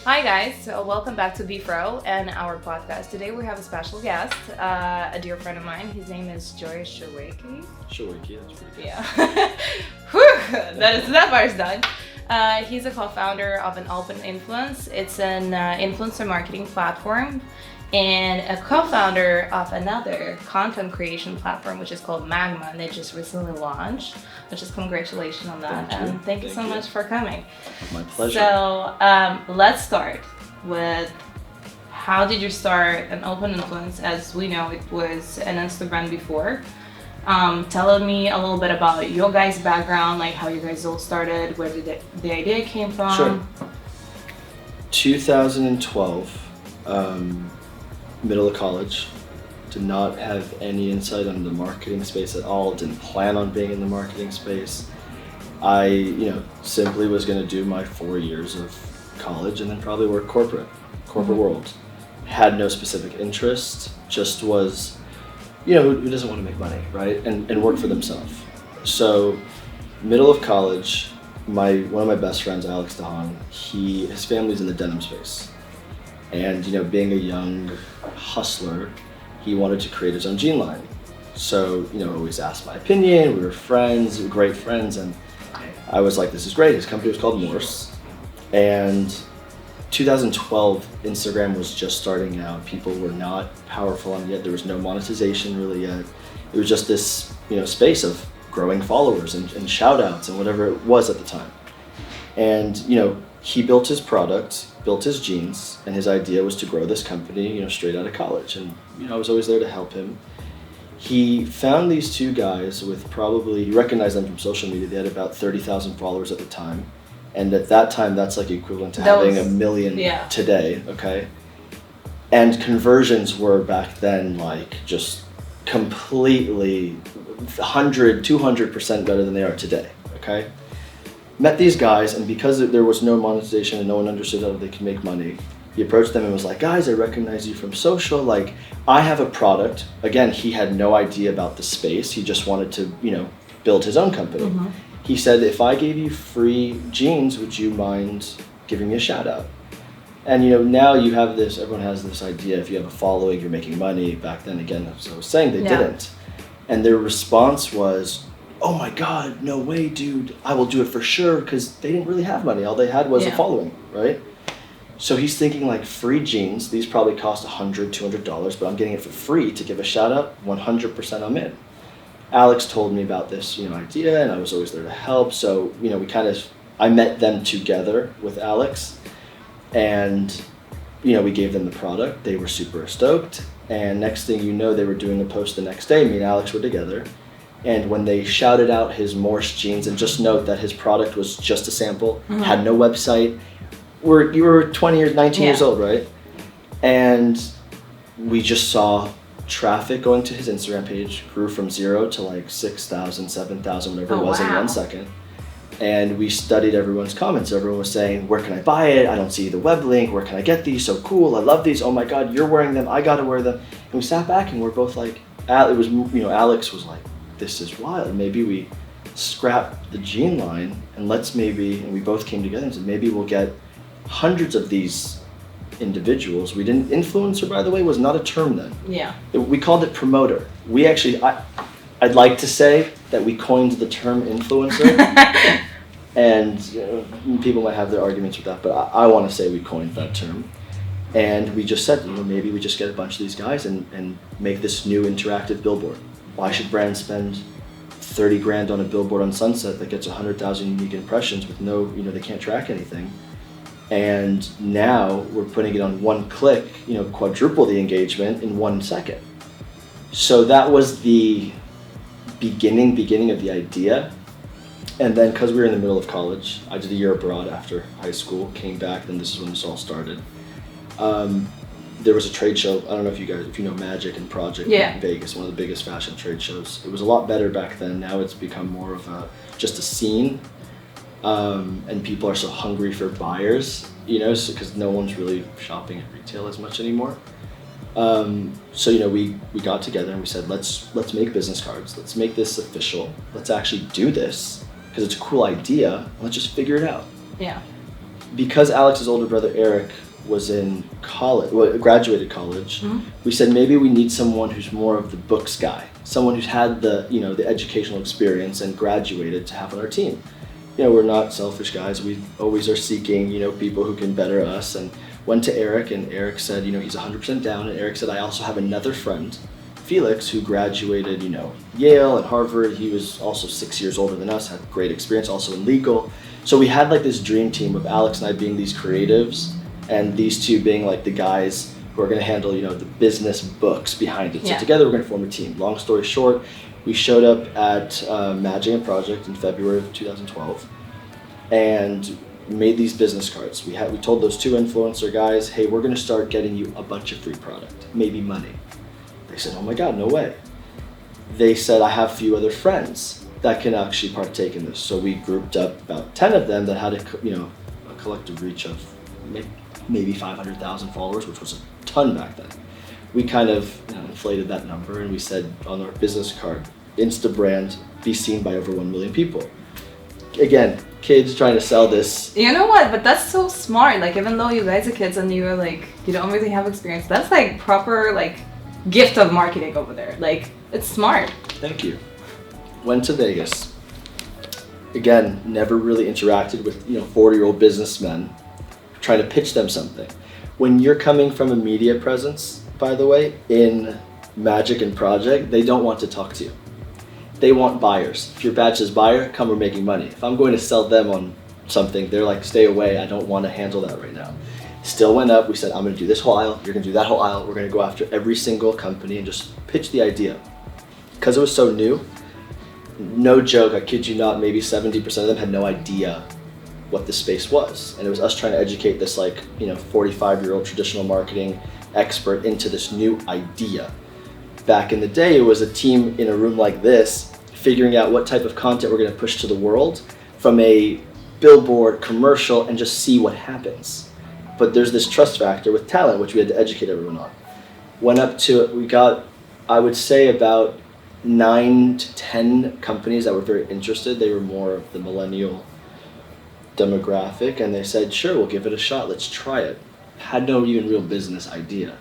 Hi guys, so welcome back to Bfrow and our podcast. Today we have a special guest, a dear friend of mine. His name is Joey Chowaiki. Chowaiki, that's pretty good. Yeah. Whew, that part's done. He's a co-founder of an Open Influence. It's an influencer marketing platform, and a co-founder of another content creation platform, which is called Magma, and they just recently launched. Which is congratulations on that, and thank you so much for coming. My pleasure. So let's start with how did you start an Open Influence? As we know, it was an Instagram before. Tell me a little bit about your guys' background, like how you guys all started, where did the idea came from. Sure. 2012, middle of college. Did not have any insight on the marketing space at all. Didn't plan on being in the marketing space. I, simply was going to do my 4 years of college and then probably work corporate world. Had no specific interest. Just was, who doesn't want to make money, right? And work for themselves. So, middle of college, one of my best friends, Alex DeHaan, his family's in the denim space, and being a young hustler, he wanted to create his own jean line. So, always asked my opinion. We were friends, great friends, and I was like, this is great. His company was called Morse. And 2012, Instagram was just starting out. People were not powerful on it yet. There was no monetization really yet. It was just this, space of growing followers and shout outs and whatever it was at the time. And, he built his product, built his jeans, and his idea was to grow this company, straight out of college. And, I was always there to help him. He found these two guys with he recognized them from social media. They had about 30,000 followers at the time. And at that time, that's like equivalent to having 1 million today, okay? And conversions were back then like just completely 100, 200% better than they are today, okay? Met these guys, and because there was no monetization and no one understood how they could make money, he approached them and was like, guys, I recognize you from social. Like, I have a product. Again, he had no idea about the space. He just wanted to, build his own company. Mm-hmm. He said, if I gave you free jeans, would you mind giving me a shout out? And, now you have everyone has this idea, if you have a following, you're making money. Back then, again, as I was saying, they didn't. And their response was, oh my God, no way, dude, I will do it for sure, because they didn't really have money. All they had was a following, right? So he's thinking like free jeans, these probably cost $100, $200, but I'm getting it for free to give a shout out, 100% I'm in. Alex told me about this, idea, and I was always there to help. So, I met them together with Alex, and, we gave them the product. They were super stoked. And next thing you know, they were doing a post the next day. Me and Alex were together. And when they shouted out his Morse jeans, and just note that his product was just a sample, had no website. You were 20 or 19 years old, right? And we just saw traffic going to his Instagram page grew from 0 to like 6,000, 7,000, whatever it was in 1 second. And we studied everyone's comments. Everyone was saying, where can I buy it? I don't see the web link. Where can I get these? So cool. I love these. Oh my God, you're wearing them. I got to wear them. And we sat back and we're both like, Alex was like, this is wild. Maybe we scrap the jean line and and we both came together and said, maybe we'll get hundreds of these individuals. Influencer, by the way, was not a term then. Yeah. We called it promoter. We actually, I'd like to say that we coined the term influencer. And people might have their arguments with that, but I want to say we coined that term. And we just said, maybe we just get a bunch of these guys and make this new interactive billboard. Why should brands spend 30 grand on a billboard on Sunset that gets 100,000 unique impressions with no, they can't track anything? And now we're putting it on one click, quadruple the engagement in 1 second. So that was the beginning of the idea. And then because we were in the middle of college, I did a year abroad after high school, came back, then this is when this all started. There was a trade show. I don't know if you know Magic and Project in Vegas, one of the biggest fashion trade shows. It was a lot better back then. Now it's become more of just a scene. And people are so hungry for buyers, because no one's really shopping at retail as much anymore. So we got together and we said, let's make business cards. Let's make this official. Let's actually do this because it's a cool idea. Let's just figure it out. Yeah. because Alex's older brother Eric was in college, graduated college, we said maybe we need someone who's more of the books guy, someone who's had the the educational experience and graduated to have on our team. We're not selfish guys. We always are seeking people who can better us, and went to Eric, and Eric said he's 100% down, and Eric said I also have another friend, Felix, who graduated Yale and Harvard. He was also 6 years older than us, had great experience also in legal. So we had like this dream team of Alex and I being these creatives, and these two being like the guys who are going to handle the business books behind it. So together we're going to form a team. Long story short, we showed up at Magma Project in February of 2012 and made these business cards. We told those two influencer guys, hey, we're going to start getting you a bunch of free product, maybe money. They said, oh my God, no way. They said, I have a few other friends that can actually partake in this. So we grouped up about 10 of them that had a collective reach of maybe 500,000 followers, which was a ton back then. We kind of inflated that number, and we said on our business card, Insta brand, be seen by over 1 million people. Again, kids trying to sell this. You know what? But that's so smart. Like, even though you guys are kids and you're like, you don't really have experience, that's like proper like gift of marketing over there. Like, it's smart. Thank you. Went to Vegas. Again, never really interacted with 40-year-old businessmen trying to pitch them something. When you're coming from a media presence, by the way, in Magic and Project, they don't want to talk to you. They want buyers. If your badge says buyer, come, we're making money. If I'm going to sell them on something, they're like, stay away, I don't want to handle that right now. Still went up, we said, I'm going to do this whole aisle, you're going to do that whole aisle, we're going to go after every single company and just pitch the idea. Because it was so new, no joke, I kid you not, maybe 70% of them had no idea what the space was. And it was us trying to educate this 45-year-old traditional marketing expert into this new idea. Back in the day, it was a team in a room like this, figuring out what type of content we're going to push to the world from a billboard, commercial, and just see what happens. But there's this trust factor with talent, which we had to educate everyone on. Went up to it, we got, I would say, about 9 to 10 companies that were very interested. They were more of the millennial demographic, and they said, sure, we'll give it a shot, let's try it. Had no even real business idea.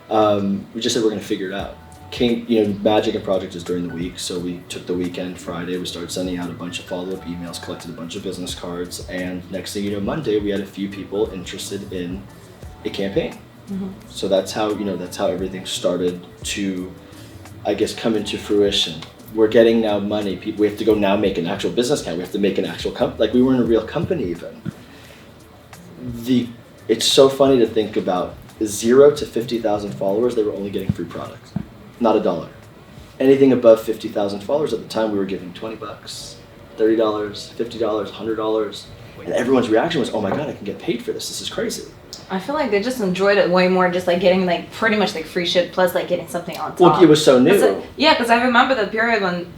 We just said we're going to figure it out. Magic and Project is during the week, so we took the weekend, Friday, we started sending out a bunch of follow-up emails, collected a bunch of business cards, and next thing you know, Monday, we had a few people interested in a campaign. So that's how, that's how everything started to, I guess, come into fruition. We're getting now money. We have to go now make an actual business account. We have to make an actual company. Like, we weren't a real company even. It's so funny to think about 0 to 50,000 followers, they were only getting free products, not $1. Anything above 50,000 followers at the time, we were giving $20, $30, $50, $100. And everyone's reaction was, oh my God, I can get paid for this. This is crazy. I feel like they just enjoyed it way more, just like getting like pretty much like free shit plus like getting something on top. Well, it was so new. Because I remember the period when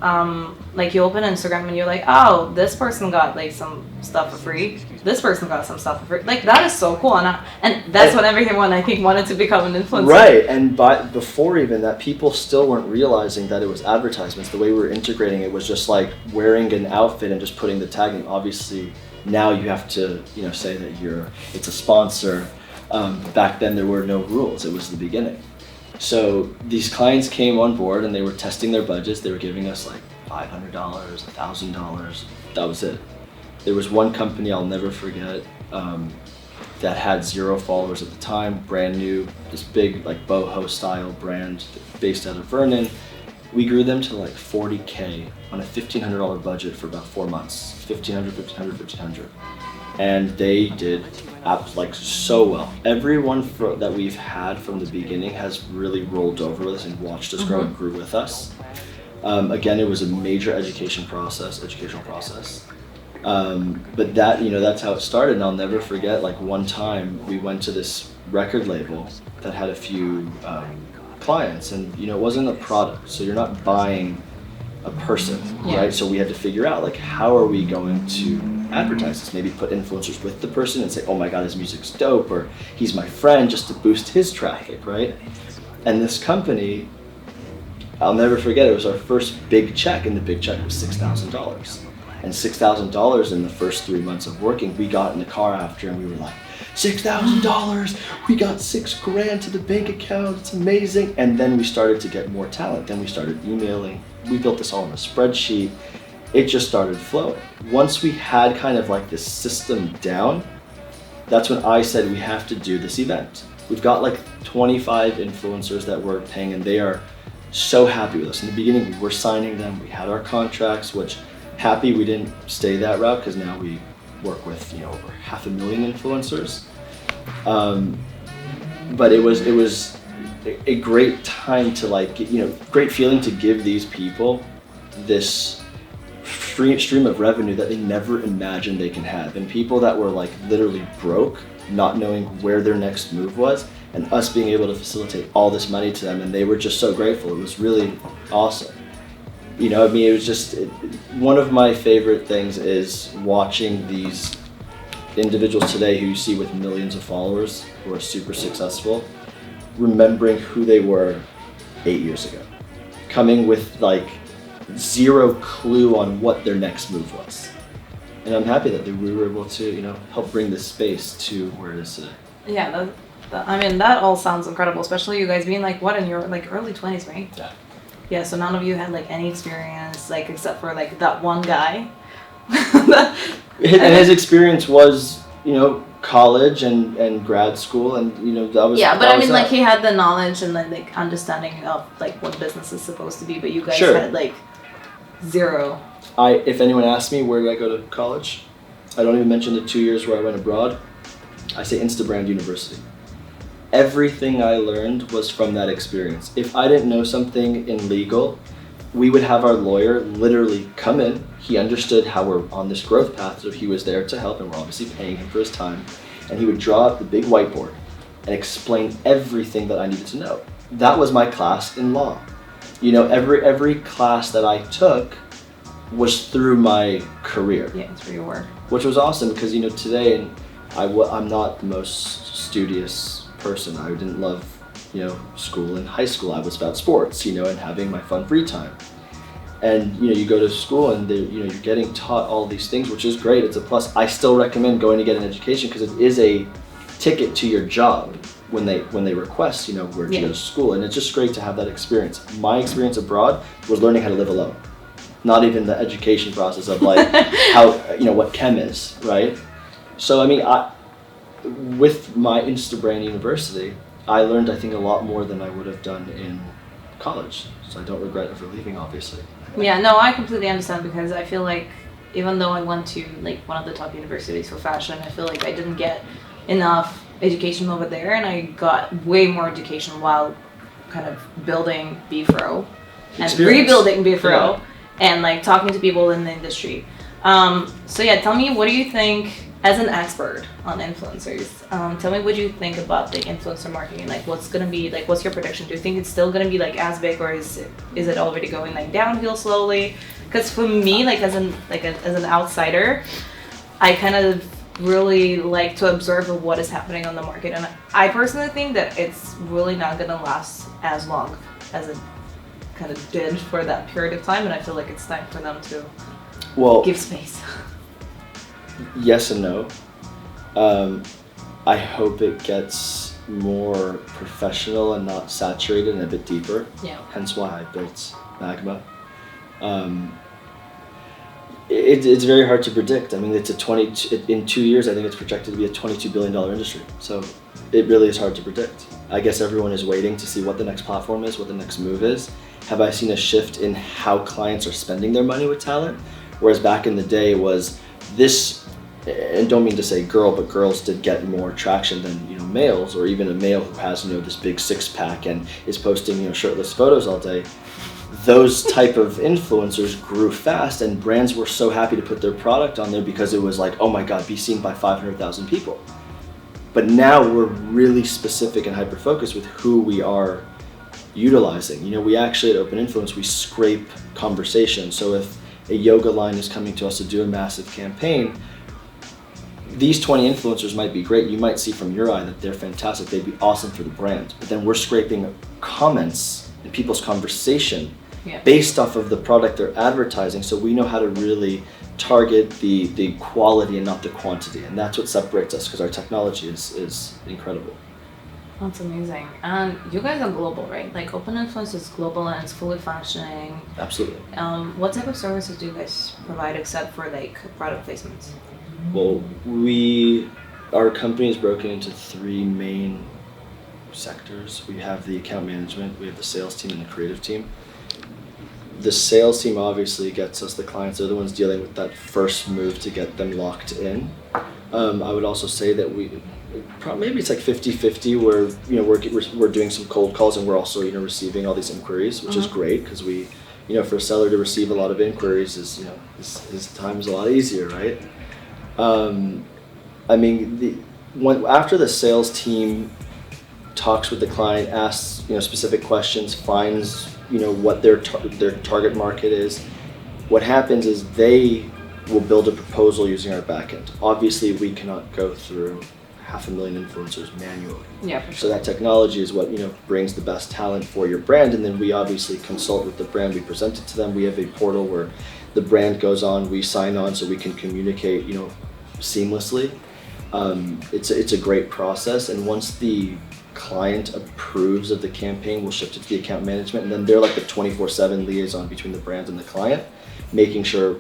like you open Instagram and you're like, oh, this person got like some stuff for free. This person got some stuff for free. Like, that is so cool, and that's when everyone I think wanted to become an influencer. Right, and before even that, people still weren't realizing that it was advertisements. The way we were integrating it was just like wearing an outfit and just putting the tag in. Obviously, now you have to say that it's a sponsor. Back then there were no rules. It was the beginning. So these clients came on board and they were testing their budgets. They were giving us like $500, $1,000. That was it. There was one company I'll never forget that had 0 followers at the time, brand new, this big like boho style brand based out of Vernon. We grew them to like 40K on a $1,500 budget for about 4 months. $1,500. And they did like so well. Everyone that we've had from the beginning has really rolled over with us and watched us grow and grew with us. Again, it was a major educational process. But that's how it started. And I'll never forget, like, one time we went to this record label that had a few clients, and it wasn't a product, so you're not buying a person, right? So we had to figure out, like, how are we going to advertise this? Maybe put influencers with the person and say, oh my God, his music's dope, or he's my friend, just to boost his traffic, right? And this company, I'll never forget, it was our first big check, and the big check was $6,000. And $6,000 in the first 3 months of working, we got in the car after and we were like, $6,000, we got $6,000 to the bank account, it's amazing. And then we started to get more talent. Then we started emailing. We built this all in a spreadsheet. It just started flowing. Once we had kind of like this system down, that's when I said we have to do this event. We've got like 25 influencers that we're paying and they are so happy with us. In the beginning, we were signing them, we had our contracts, which happy we didn't stay that route because now we work with over 500,000 influencers. But it was a great time to like, great feeling to give these people this stream of revenue that they never imagined they can have. And people that were like literally broke, not knowing where their next move was, and us being able to facilitate all this money to them, and they were just so grateful. It was really awesome. It was just one of my favorite things is watching these individuals today who you see with millions of followers who are super successful, remembering who they were 8 years ago, coming with like zero clue on what their next move was. And I'm happy that we were able to, help bring this space to where it is today. Yeah, that all sounds incredible, especially you guys being like, what, in your like early 20s, right? Yeah. Yeah, so none of you had like any experience, like except for like that one guy. And his experience was, college and grad school, and that was. Yeah, but that I was mean, that. like he had the knowledge and like understanding of like what business is supposed to be, but you guys Sure. had like zero. If anyone asks me where did I go to college, I don't even mention the 2 years where I went abroad. I say Instabrand University. Everything I learned was from that experience. If I didn't know something in legal, we would have our lawyer literally come in. He understood how we're on this growth path, so he was there to help, and we're obviously paying him for his time. And he would draw up the big whiteboard and explain everything that I needed to know. That was my class in law. Every class that I took was through my career. Yeah, it's where you were. Which was awesome because, today I'm not the most studious person. I didn't love, school in high school. I was about sports, and having my fun free time. And, you go to school and, you're getting taught all these things, which is great. It's a plus. I still recommend going to get an education because it is a ticket to your job when they request, where to go to school. And it's just great to have that experience. My experience abroad was learning how to live alone. Not even the education process of like how, what chem is, right? So, I mean, with my Instabrand University, I learned, I think, a lot more than I would have done in college. So I don't regret ever leaving, obviously. Yeah, no, I completely understand because I feel like even though I went to like one of the top universities for fashion, I feel like I didn't get enough education over there, and I got way more education while kind of building Bfrow and rebuilding Bfrow and like talking to people in the industry. So yeah, tell me, what do you think as an expert on influencers? Tell me what you think about the influencer marketing. Like, what's gonna be like? What's your prediction? Do you think it's still gonna be like as big, or is it already going like downhill slowly? Because for me, like as an outsider, I kind of really like to observe what is happening on the market, and I personally think that it's really not gonna last as long as it kind of did for that period of time, and I feel like it's time for them to give space. Yes and no. I hope it gets more professional and not saturated and a bit deeper. Yeah. Hence why I built Magma. It's very hard to predict. I mean, in 2 years, I think it's projected to be a $22 billion industry. So it really is hard to predict. I guess everyone is waiting to see what the next platform is, what the next move is. Have I seen a shift in how clients are spending their money with talent? Whereas back in the day was this, and don't mean to say girl, but girls did get more traction than males, or even a male who has this big six-pack and is posting shirtless photos all day. Those type of influencers grew fast, and brands were so happy to put their product on there because it was like, oh my God, be seen by 500,000 people. But now we're really specific and hyper-focused with who we are utilizing. We actually at Open Influence, we scrape conversation. So if a yoga line is coming to us to do a massive campaign, these 20 influencers might be great. You might see from your eye that they're fantastic. They'd be awesome for the brand. But then we're scraping comments and people's conversation based off of the product they're advertising. So we know how to really target the quality and not the quantity, and that's what separates us because our technology is incredible. That's amazing. And you guys are global, right? Like Open Influence is global and it's fully functioning. Absolutely. What type of services do you guys provide except for like product placements? Well, our company is broken into three main sectors. We have the account management, we have the sales team, and the creative team. The sales team obviously gets us the clients. They're the ones dealing with that first move to get them locked in. I would also say that maybe it's like 50-50 where we're doing some cold calls and we're also receiving all these inquiries, which is great because we for a seller to receive a lot of inquiries is his time is a lot easier, right? I mean, after the sales team talks with the client, asks specific questions, finds what their target market is, what happens is they will build a proposal using our backend. Obviously, we cannot go through 500,000 influencers manually. Yeah, for So sure. that technology is what brings the best talent for your brand, and then we obviously consult with the brand. We present it to them. We have a portal where the brand goes on, we sign on, so we can communicate seamlessly. It's a great process, and once the client approves of the campaign, we'll shift it to the account management, and then they're like the 24/7 liaison between the brand and the client, making sure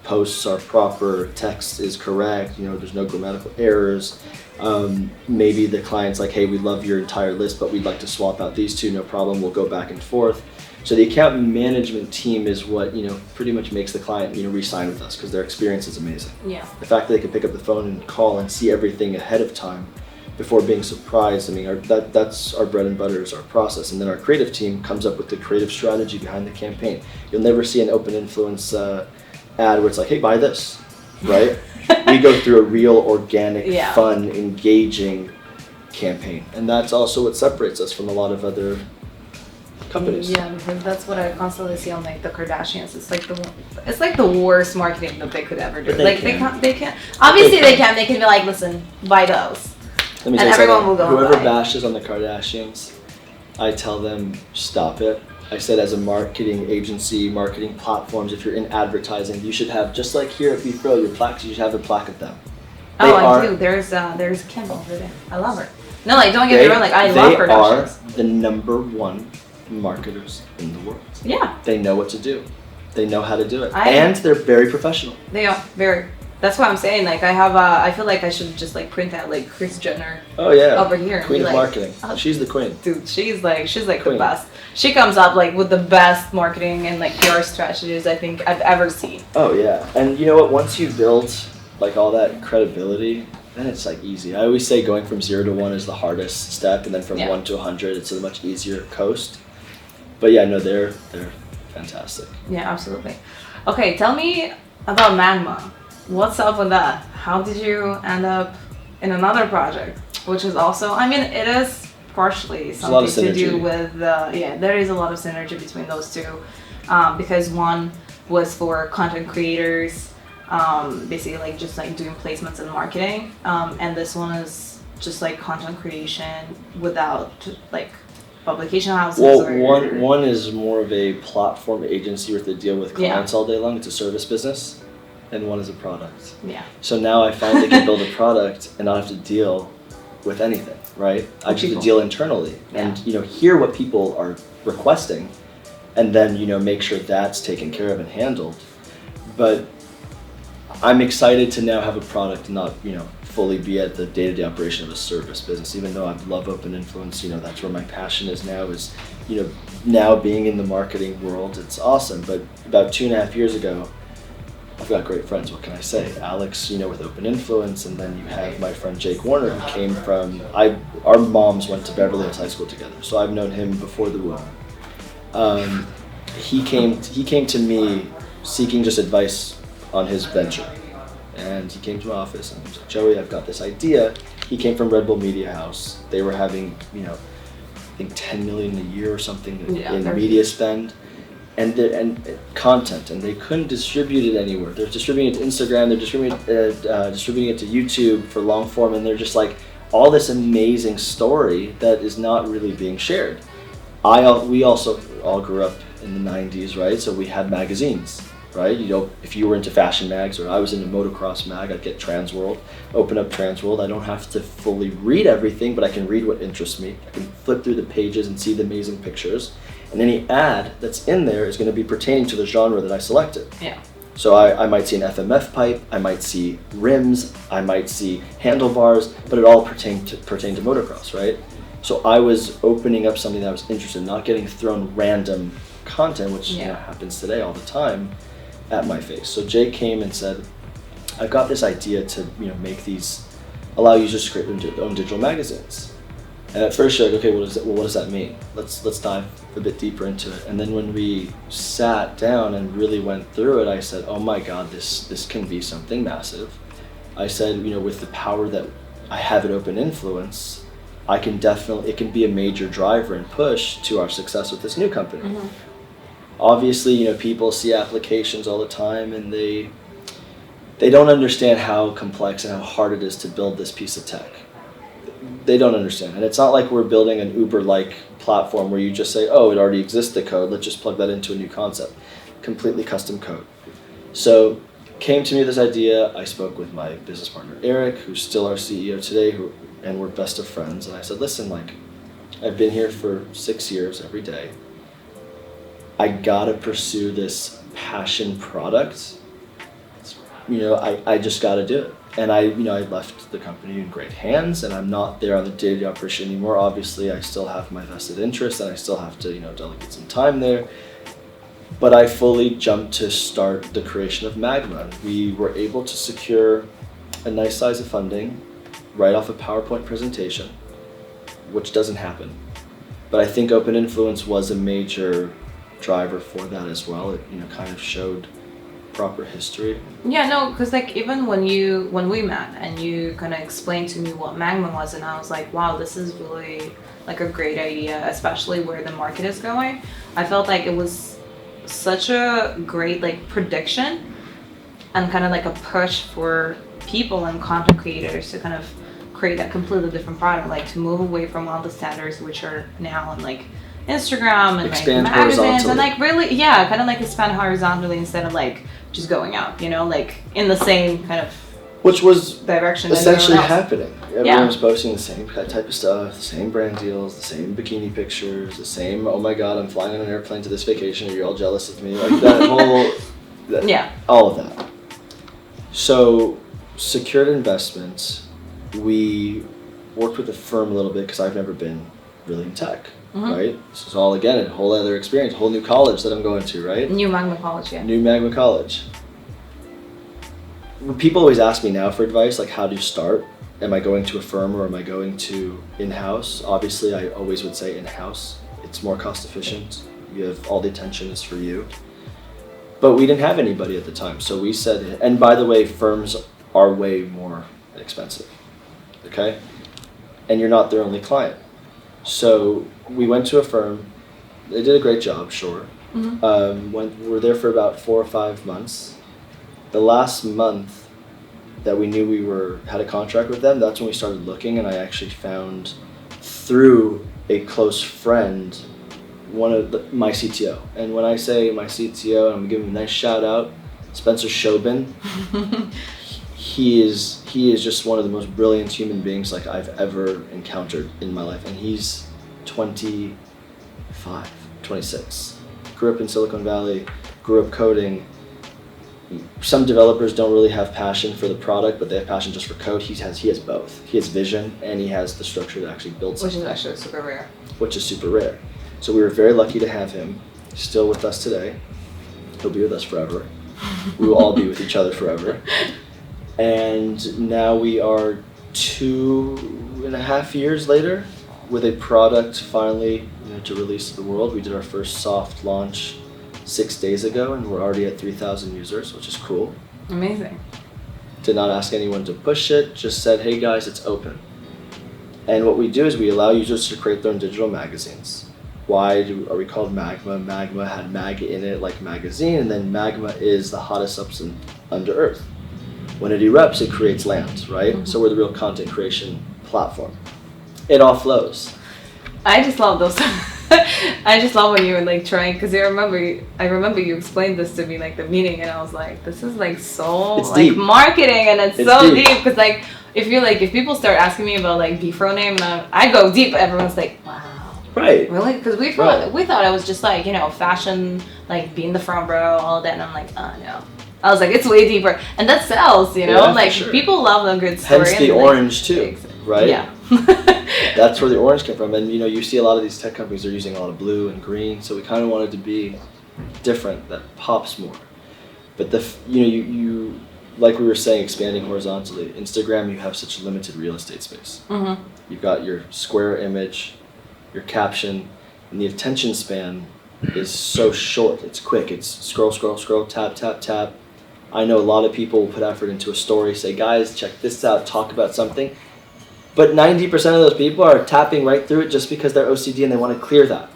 posts are proper, text is correct, there's no grammatical errors. Maybe the client's like, hey, we love your entire list, but we'd like to swap out these two, no problem, we'll go back and forth. So the account management team is what pretty much makes the client re-sign with us because their experience is amazing. Yeah. The fact that they can pick up the phone and call and see everything ahead of time before being surprised, I mean, that's our bread and butter is our process. And then our creative team comes up with the creative strategy behind the campaign. You'll never see an Open Influence ad where it's like, hey, buy this, right? We go through a real, organic, fun, engaging campaign. And that's also what separates us from a lot of other companies. Yeah, because that's what I constantly see on like the Kardashians. It's like the worst marketing that they could ever do. But they can't. Obviously they can. They can be like, listen, buy those. Let me And tell you everyone something. will go Whoever buy. bashes on the Kardashians, I tell them, stop it. I said as a marketing agency, marketing platforms, if you're in advertising, you should have, just like here at Bfrow, your plaques, you should have a plaque of them. I do. There's Kim over there. I love her. No, like don't get me wrong. Like I love Kardashians. They are the number one marketers in the world. Yeah, They know what to do. They know how to do it. I- And they're very professional. they are very. That's what I'm saying. Like I feel like I should just like print out like Kris Jenner Oh yeah. over here. and Queen be of like, marketing. oh, She's the queen. Dude, she's like the Queen. best. She comes up like with the best marketing and like PR strategies I think I've ever seen. Oh yeah. And you know what? Once you build like all that credibility, then it's like easy. I always say going from 0 to 1 is the hardest step, and then from 1 to 100, it's a much easier coast. But yeah, no, they're fantastic. Yeah, absolutely. Okay, tell me about Magma. What's up with that? How did you end up in another project, which is also, I mean, it is partially a lot of something to do synergy. with, there is a lot of synergy between those two, because one was for content creators, basically like just like doing placements and marketing, and this one is just like content creation without like publication houses. Well, or, one is more of a platform agency where they deal with clients all day long. It's a service business, and one is a product. Yeah. So now I finally can build a product and not have to deal with anything, right? I just have to deal internally and hear what people are requesting, and then make sure that's taken care of and handled. But I'm excited to now have a product, not fully be at the day-to-day operation of a service business. Even though I love Open Influence, that's where my passion is now. Is now being in the marketing world, it's awesome. But about 2.5 years ago, I've got great friends. What can I say? Alex, with Open Influence, and then you have my friend Jake Warner, who came from our moms went to Beverly Hills High School together, so I've known him before the womb. He came to me seeking just advice on his venture. And he came to my office and he was like, Joey, I've got this idea. He came from Red Bull Media House. They were having, I think 10 million a year or something in media spend and content, and they couldn't distribute it anywhere. They're distributing it to Instagram, they're distributing it to YouTube for long form, and they're just like all this amazing story that is not really being shared. We also all grew up in the 90s, right? So we had magazines. right? You know, if you were into fashion mags or I was into motocross mag, I'd get Transworld, open up Transworld. I don't have to fully read everything, but I can read what interests me. I can flip through the pages and see the amazing pictures. And any ad that's in there is going to be pertaining to the genre that I selected. Yeah. So I might see an FMF pipe, I might see rims, I might see handlebars, but it all pertained to motocross, right? So I was opening up something that I was interested in, not getting thrown random content, which you know, happens today all the time, at my face. So Jay came and said, I've got this idea to make these, allow users to create their own digital magazines. And at first you're like, okay, what does that mean? Let's dive a bit deeper into it. And then when we sat down and really went through it, I said, oh my God, this can be something massive. I said, with the power that I have at Open Influence, it can be a major driver and push to our success with this new company. Mm-hmm. Obviously, people see applications all the time and they don't understand how complex and how hard it is to build this piece of tech. They don't understand. And it's not like we're building an Uber-like platform where you just say, oh, it already exists, the code, let's just plug that into a new concept. Completely custom code. So came to me this idea. I spoke with my business partner, Eric, who's still our CEO today, and we're best of friends. And I said, listen, I've been here for 6 years every day. I gotta pursue this passion product. I just gotta do it. And I left the company in great hands, and I'm not there on the day-to-day operation anymore. Obviously, I still have my vested interest, and I still have to, delegate some time there. But I fully jumped to start the creation of Magma. We were able to secure a nice size of funding right off a PowerPoint presentation, which doesn't happen. But I think Open Influence was a major driver for that as well. It kind of showed proper history. Yeah, no, because even when we met and you kind of explained to me what Magma was, and I was like, wow, this is really a great idea, especially where the market is going. I felt like it was such a great prediction and kind of a push for people and content creators to kind of create a completely different product, to move away from all the standards which are now on Instagram and expand magazines and really kind of expand horizontally instead of just going out, in the same kind of which was direction essentially happening. Everyone was posting the same type of stuff, the same brand deals, the same bikini pictures, the same, oh my God, I'm flying on an airplane to this vacation, are you all jealous of me? That whole all of that. So secured investments, we worked with the firm a little bit because I've never been really in tech. Mm-hmm. Right? This is all, again, a whole other experience, a whole new college that I'm going to, right? New Magma College, yeah. New Magma College. People always ask me now for advice, how do you start? Am I going to a firm or am I going to in-house? Obviously, I always would say in-house. It's more cost efficient. You have all the attention is for you. But we didn't have anybody at the time. So we said, and by the way, firms are way more expensive, okay? And you're not their only client. So we went to a firm. They did a great job, sure. Mm-hmm. We were there for about 4 or 5 months. The last month that we knew we had a contract with them, that's when we started looking, and I actually found through a close friend my CTO. And when I say my CTO, I'm gonna give him a nice shout out, Spencer Shobin. He is just one of the most brilliant human beings I've ever encountered in my life. And he's 26. Grew up in Silicon Valley, grew up coding. Some developers don't really have passion for the product, but they have passion just for code. He has both. He has vision and he has the structure to actually build something. Which is actually super rare. Which is super rare. So we were very lucky to have him. He's still with us today. He'll be with us forever. We will all be with each other forever. And now we are 2.5 years later with a product finally to release to the world. We did our first soft launch 6 days ago, and we're already at 3,000 users, which is cool. Amazing. Did not ask anyone to push it, just said, hey guys, it's open. And what we do is we allow users to create their own digital magazines. Why are we called Magma? Magma had mag in it like magazine, and then magma is the hottest substance under earth. When it erupts, it creates land, right? Mm-hmm. So we're the real content creation platform. It all flows. I just love those I just love when you were like trying, because I remember you explained this to me like the meeting, and I was like, this is like so It's like deep. marketing, and it's so deep. deep because like if people start asking me about like Bfrow name, I go deep. Everyone's like, wow, Right. really? Because we thought it was just like fashion, like being the front row, all that, and I'm like, oh no. I was like, it's way deeper, and that sells, Yeah, like for sure. people love a good story. Hence the and, orange too, right? Yeah. That's where the orange came from, and you see a lot of these tech companies are using a lot of blue and green, so we kind of wanted to be different, that pops more. But you like we were saying, expanding horizontally. Instagram, you have such limited real estate space. Mm-hmm. You've got your square image, your caption, and the attention span is so short. It's quick. It's scroll, scroll, scroll, tap, tap, tap. I know a lot of people will put effort into a story, say, guys, check this out, talk about something. But 90% of those people are tapping right through it just because they're OCD and they want to clear that.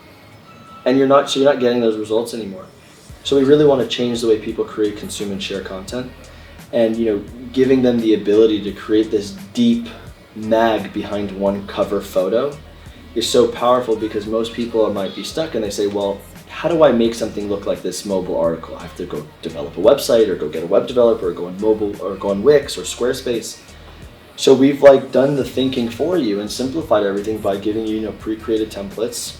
And you're not getting those results anymore. So we really want to change the way people create, consume, and share content. And giving them the ability to create this deep mag behind one cover photo is so powerful, because most people might be stuck and they say, well, how do I make something look like this mobile article? I have to go develop a website, or go get a web developer, or go on mobile, or go on Wix or Squarespace. So we've done the thinking for you and simplified everything by giving you pre-created templates,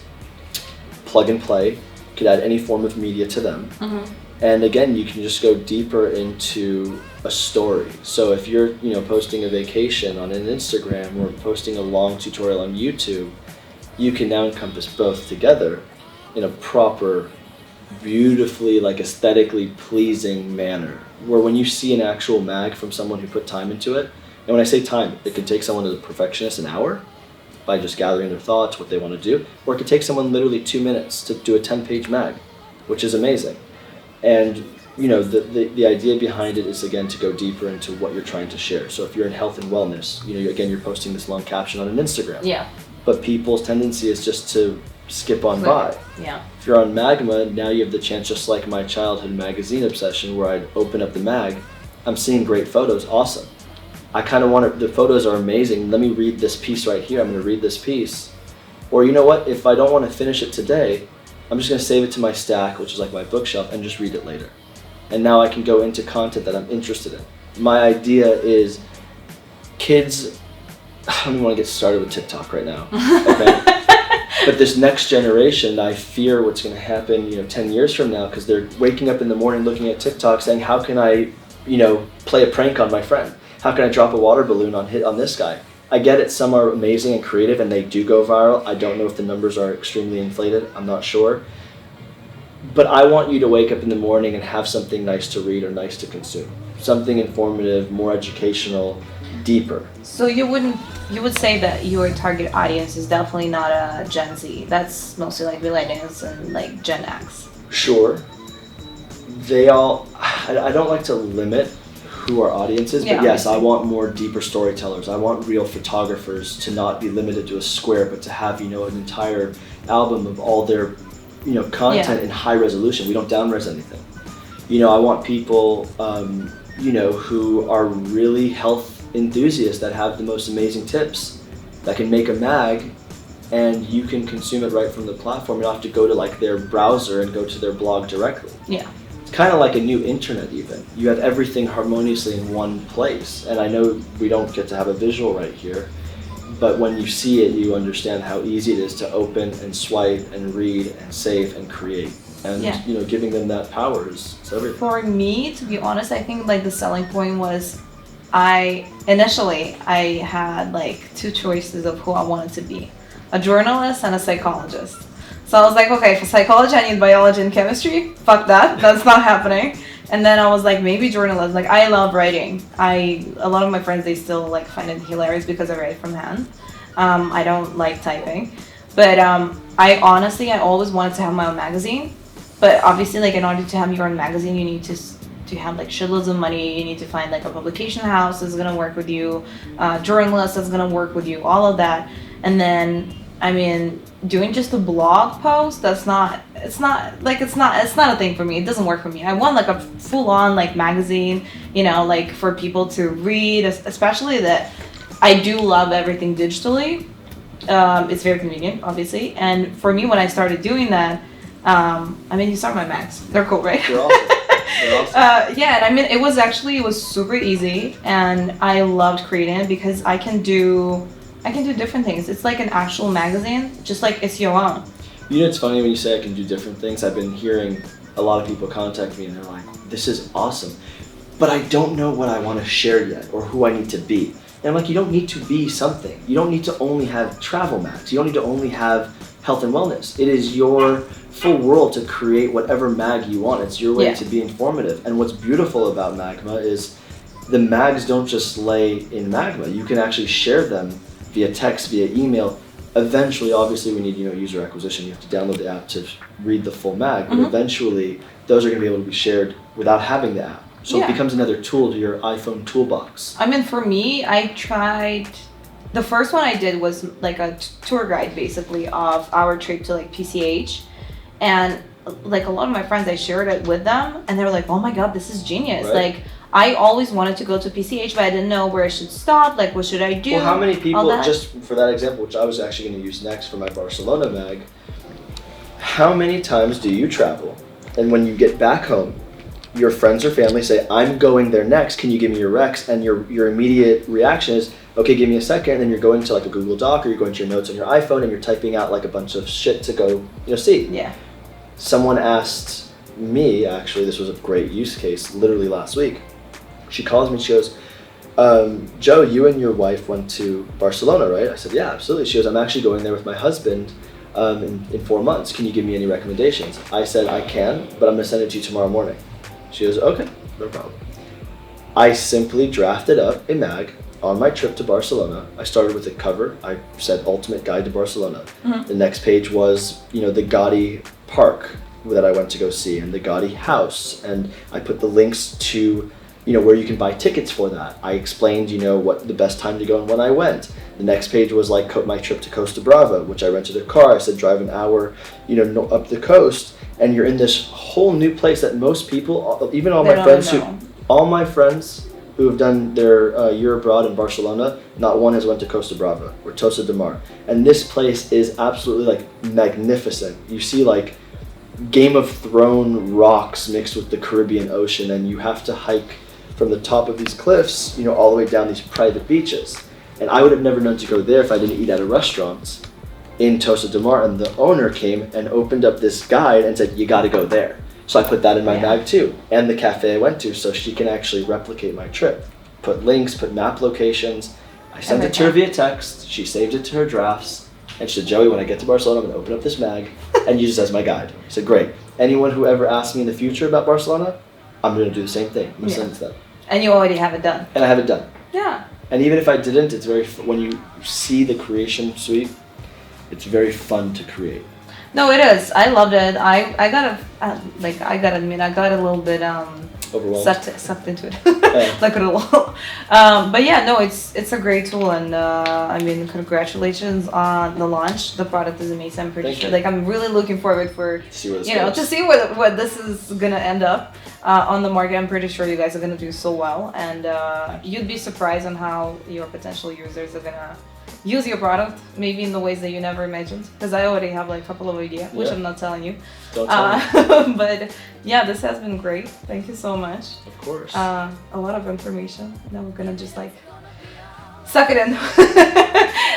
plug and play. You could add any form of media to them. Mm-hmm. And again, you can just go deeper into a story. So if you're posting a vacation on an Instagram or posting a long tutorial on YouTube, you can now encompass both together in a proper, beautifully, aesthetically pleasing manner. Where when you see an actual mag from someone who put time into it, and when I say time, it can take someone as a perfectionist an hour by just gathering their thoughts, what they want to do, or it could take someone literally 2 minutes to do a 10-page mag, which is amazing. And the idea behind it is, again, to go deeper into what you're trying to share. So if you're in health and wellness, again, you're posting this long caption on an Instagram. Yeah. But people's tendency is just to skip on by. Yeah. If you're on Magma, now you have the chance, just like my childhood magazine obsession, where I'd open up the mag, I'm seeing great photos, awesome. I kind of want to, the photos are amazing, let me read this piece right here, I'm going to read this piece. Or you know what, if I don't want to finish it today, I'm just going to save it to my stack, which is like my bookshelf, and just read it later. And now I can go into content that I'm interested in. My idea is kids, I don't even want to get started with TikTok right now, okay? But this next generation, I fear what's going to happen, 10 years from now, because they're waking up in the morning looking at TikTok saying, how can I, play a prank on my friend? How can I drop a water balloon on this guy? I get it, some are amazing and creative and they do go viral. I don't know if the numbers are extremely inflated, I'm not sure. But I want you to wake up in the morning and have something nice to read or nice to consume. Something informative, more educational, deeper. So you would say that your target audience is definitely not a Gen Z. That's mostly like millennials and like Gen X. Sure. I don't like to limit who our audience is, but Yeah, yes, obviously. I want more deeper storytellers. I want real photographers to not be limited to a square, but to have, an entire album of all their, content in high resolution. We don't down-res anything. I want people, who are really health enthusiasts that have the most amazing tips that can make a mag, and you can consume it right from the platform. You don't have to go to their browser and go to their blog directly. Yeah. It's kind of like a new internet even. You have everything harmoniously in one place. And I know we don't get to have a visual right here, but when you see it, you understand how easy it is to open and swipe and read and save and create. And giving them that power is everything. For me, to be honest, I think the selling point was initially I had two choices of who I wanted to be. A journalist and a psychologist. So I was like, okay, for psychology I need biology and chemistry. Fuck that, that's not happening. And then I was like, maybe journalism. I love writing. A lot of my friends, they still find it hilarious because I write from hand. I don't like typing. But I always wanted to have my own magazine. But obviously, in order to have your own magazine, you need to have shitloads of money. You need to find a publication house that's gonna work with you, journalist that's gonna work with you, all of that. And then doing just a blog post, it's not a thing for me. It doesn't work for me. I want a full-on magazine, for people to read, especially that I do love everything digitally, It's very convenient, obviously. And for me, when I started doing that, I mean, you saw my mags. They're cool, right? They're awesome. They're awesome. Yeah, and I mean, it was super easy, and I loved creating it because I can do different things. It's like an actual magazine, just like it's your own. You know, it's funny when you say I can do different things. I've been hearing a lot of people contact me and they're like, this is awesome, but I don't know what I want to share yet or who I need to be. And I'm like, you don't need to be something. You don't need to only have travel mags. You don't need to only have health and wellness. It is your full world to create whatever mag you want. It's your way to be informative. And what's beautiful about Magma is the mags don't just lay in Magma. You can actually share them via text, via email. Eventually, obviously, we need user acquisition. You have to download the app to read the full mag. But eventually, those are going to be able to be shared without having the app. So it becomes another tool to your iPhone toolbox. I mean, for me, I tried. The first one I did was like a tour guide, basically, of our trip to like PCH, and like a lot of my friends, I shared it with them, and they were like, "Oh my god, this is genius!" Right. Like, I always wanted to go to PCH, but I didn't know where I should stop. Like, what should I do? Well, how many people, just for that example, which I was actually going to use next for my Barcelona mag, how many times do you travel, and when you get back home, your friends or family say, I'm going there next, can you give me your recs? And your immediate reaction is, okay, give me a second, and then you're going to like a Google Doc, or you're going to your notes on your iPhone, and you're typing out like a bunch of shit to go see. Yeah. Someone asked me, actually, this was a great use case, literally last week. She calls me, she goes, Joe, you and your wife went to Barcelona, right? I said, yeah, absolutely. She goes, I'm actually going there with my husband in 4 months. Can you give me any recommendations? I said, I can, but I'm gonna send it to you tomorrow morning. She goes, okay, no problem. I simply drafted up a mag on my trip to Barcelona. I started with a cover. I said Ultimate Guide to Barcelona. The next page was, the Gaudi Park that I went to go see, and the Gaudi House, and I put the links to where you can buy tickets for that. I explained, what the best time to go and when I went. The next page was like my trip to Costa Brava, which I rented a car. I said drive an hour, up the coast, and you're in this whole new place that most people, even all my friends who have done their year abroad in Barcelona, not one has went to Costa Brava or Tossa de Mar. And this place is absolutely like magnificent. You see like Game of Thrones rocks mixed with the Caribbean Ocean, and you have to hike from the top of these cliffs, all the way down these private beaches. And I would have never known to go there if I didn't eat at a restaurant in Tossa de Mar. And the owner came and opened up this guide and said, you got to go there. So I put that in my mag too, and the cafe I went to, so she can actually replicate my trip. Put links, put map locations. I sent it to her via text. She saved it to her drafts. And she said, Joey, when I get to Barcelona, I'm going to open up this mag and use it as my guide. I said, great. Anyone who ever asks me in the future about Barcelona, I'm going to do the same thing. I'm going to send it to them. And you already have it done. And I have it done. Yeah. And even if I didn't, it's when you see the creation suite, it's very fun to create. No, it is. I loved it. I gotta admit, I got a little bit overwhelmed, sucked into it, like a little. But yeah, no, it's a great tool, and I mean, congratulations on the launch. The product is amazing. I'm pretty sure. Like, I'm really looking forward to see what this is gonna end up on the market. I'm pretty sure you guys are gonna do so well, and you'd be surprised on how your potential users are gonna use your product, maybe in the ways that you never imagined. Because I already have like a couple of ideas, which I'm not telling you. Don't tell me. But yeah, this has been great. Thank you so much. Of course. A lot of information. Now we're gonna just like suck it in.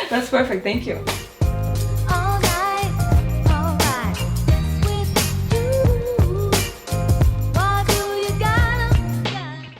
That's perfect. Thank you.